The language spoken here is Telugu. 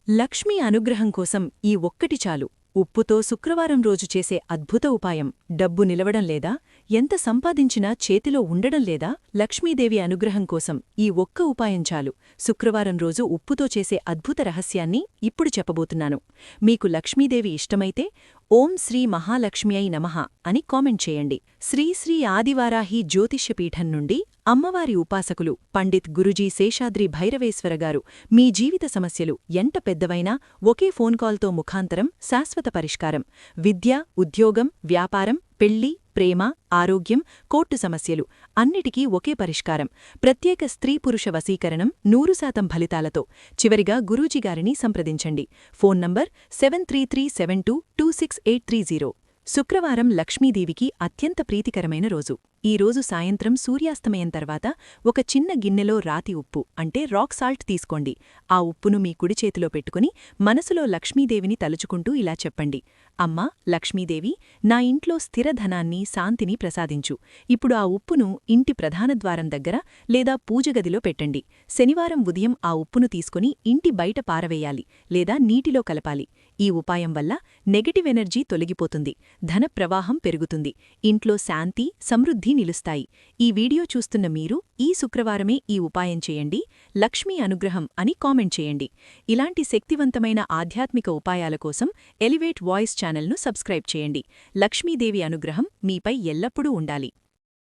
లక్ష్మీ అనుగ్రహం కోసం ఈ ఒక్కటి చాలు. ఉప్పుతో శుక్రవారం రోజు చేసే అద్భుత ఉపాయం. డబ్బు నిలవడం లేదా, ఎంత సంపాదించినా చేతిలో ఉండడం లేదా, లక్ష్మీదేవి అనుగ్రహం కోసం ఈ ఒక్క ఉపాయం చాలు. శుక్రవారం రోజు ఉప్పుతో చేసే అద్భుత రహస్యాన్ని ఇప్పుడు చెప్పబోతున్నాను. మీకు లక్ష్మీదేవి ఇష్టమైతే ఓం శ్రీ మహాలక్ష్మ్యై నమః అని కామెంట్ చేయండి. శ్రీ ఆదివారాహి జ్యోతిష్యపీఠం నుండి అమ్మవారి ఉపాసకులు పండిత్ గురుజీ శేషాద్రి భైరవేశ్వరగారు మీ జీవిత సమస్యలు ఎంత పెద్దవైనా ఒకే ఫోన్ కాల్తో ముఖాంతరం శాశ్వత పరిష్కారం. విద్య, ఉద్యోగం, వ్యాపారం, పెళ్లి, ప్రేమ, ఆరోగ్యం, కోర్టు సమస్యలు అన్నిటికీ ఒకే పరిష్కారం. ప్రత్యేక స్త్రీ-పురుష వశీకరణం 100% ఫలితాలతో. చివరిగా గురూజీగారిని సంప్రదించండి. Phone number 7337226830. శుక్రవారం లక్ష్మీదేవికి అత్యంత ప్రీతికరమైన రోజు. ఈ రోజు సాయంత్రం సూర్యాస్తమయం తర్వాత ఒక చిన్న గిన్నెలో రాతి ఉప్పు అంటే రాక్ సాల్ట్ తీసుకోండి. ఆ ఉప్పును మీ కుడి చేతిలో పెట్టుకుని మనసులో లక్ష్మీదేవిని తలుచుకుంటూ ఇలా చెప్పండి: అమ్మా లక్ష్మీదేవి, నా ఇంట్లో స్థిర ధనాన్ని, శాంతిని ప్రసాదించు. ఇప్పుడు ఆ ఉప్పును ఇంటి ప్రధానద్వారం దగ్గర లేదా పూజగదిలో పెట్టండి. శనివారం ఉదయం ఆ ఉప్పును తీసుకుని ఇంటి బయట పారవేయాలి లేదా నీటిలో కలపాలి. ఈ ఉపాయం వల్ల నెగటివ్ ఎనర్జీ తొలగిపోతుంది, ధన ప్రవాహం పెరుగుతుంది, ఇంట్లో శాంతి, సమృద్ధి నిలుస్తాయి. ఈ వీడియో చూస్తున్న మీరు ఈ శుక్రవారమే ఈ ఉపాయం చేయండి. లక్ష్మీ అనుగ్రహం అని కామెంట్ చేయండి. ఇలాంటి శక్తివంతమైన ఆధ్యాత్మిక ఉపాయాల కోసం ఎలివేట్ వాయిస్ ఛానల్ను సబ్స్క్రైబ్ చేయండి. లక్ష్మీదేవి అనుగ్రహం మీపై ఎల్లప్పుడూ ఉండాలి.